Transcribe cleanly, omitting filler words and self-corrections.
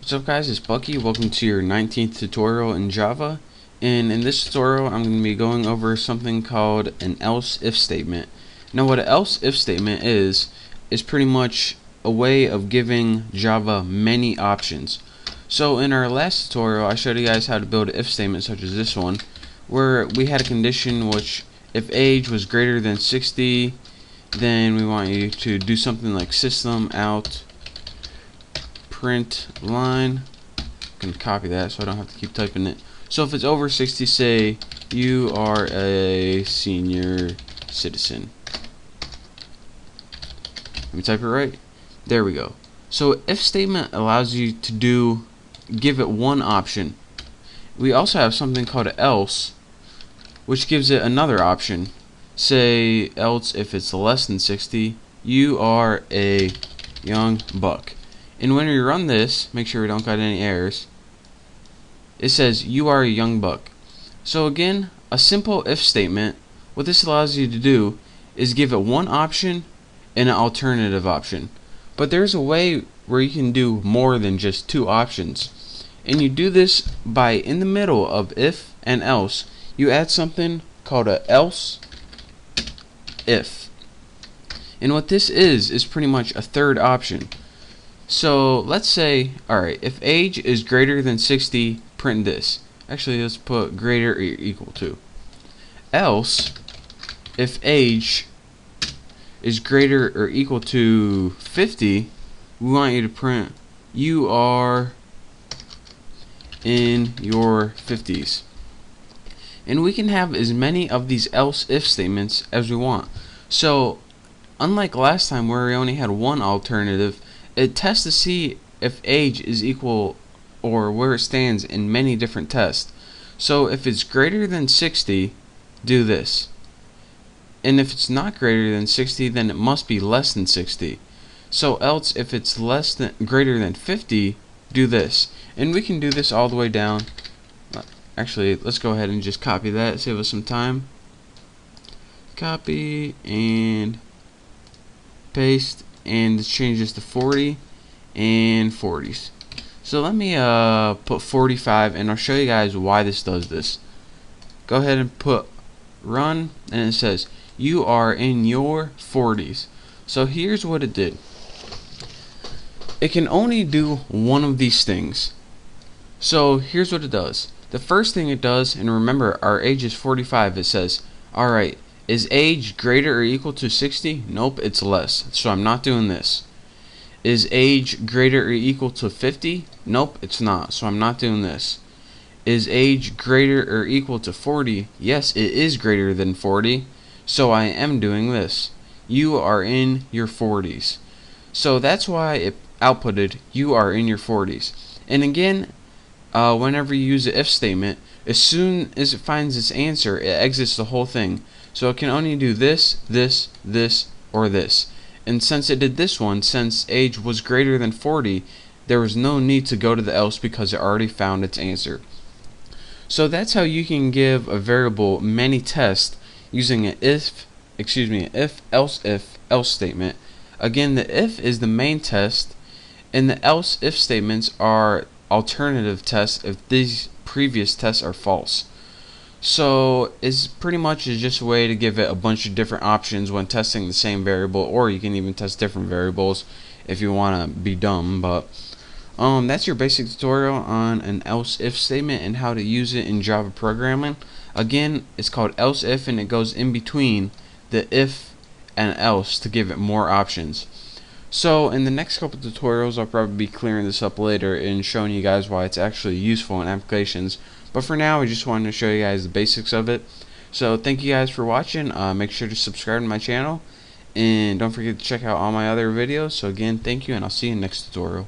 What's up guys, it's Bucky. Welcome to your 19th tutorial in Java. And in this tutorial I'm going to be going over something called an else if statement. Now what an else if statement is pretty much a way of giving Java many options. So in our last tutorial I showed you guys how to build an if statement such as this one, where we had a condition which if age was greater than 60, then we want you to do something like system out print line. I can copy that so I don't have to keep typing it. So if it's over 60, say you are a senior citizen. Let me type it right. There we go. So if statement allows you to give it one option. We also have something called else, which gives it another option. Say else if it's less than 60, you are a young buck. And when we run this, make sure we don't got any errors. It says you are a young buck. So again, a simple if statement, what this allows you to do is give it one option and an alternative option. But there's a way where you can do more than just two options. And you do this by, in the middle of if and else, you add something called a else if. And what this is pretty much a third option. So let's say, alright, if age is greater than 60, print this. Actually, let's put greater or equal to. Else, if age is greater or equal to 50, we want you to print you are in your 50s. And we can have as many of these else if statements as we want. So unlike last time where we only had one alternative, it tests to see if age is equal or where it stands in many different tests. So if it's greater than 60, do this. And if it's not greater than 60, then it must be less than 60. So else if it's greater than 50, do this. And we can do this all the way down. Actually, let's go ahead and just copy that, save us some time. Copy and paste, and let's change this to 40 and 40s. So let me put 45, and I'll show you guys why this does this. Go ahead and put run, and it says you are in your 40s. So here's what it did. It can only do one of these things. So here's what it does. The first thing it does, and remember our age is 45, it says, alright, is age greater or equal to 60? Nope, it's less, so I'm not doing this. Is age greater or equal to 50? Nope, it's not, so I'm not doing this. Is age greater or equal to 40? Yes, it is greater than 40, so I am doing this. You are in your 40s. So that's why it outputted you are in your 40s. And again, whenever you use the if statement, as soon as it finds its answer, it exits the whole thing. So it can only do this, this, this, or this. And since it did this one, since age was greater than 40, there was no need to go to the else because it already found its answer. So that's how you can give a variable many tests using an if else statement. Again, the if is the main test, and the else if statements are alternative tests if these previous tests are false. So it's pretty much just a way to give it a bunch of different options when testing the same variable, or you can even test different variables if you want to be dumb. But that's your basic tutorial on an else if statement and how to use it in Java programming. Again, it's called else if, and it goes in between the if and else to give it more options. So in the next couple tutorials I'll probably be clearing this up later and showing you guys why it's actually useful in applications. But for now I just wanted to show you guys the basics of it. So thank you guys for watching. Make sure to subscribe to my channel, and don't forget to check out all my other videos. So again, thank you, and I'll see you in the next tutorial.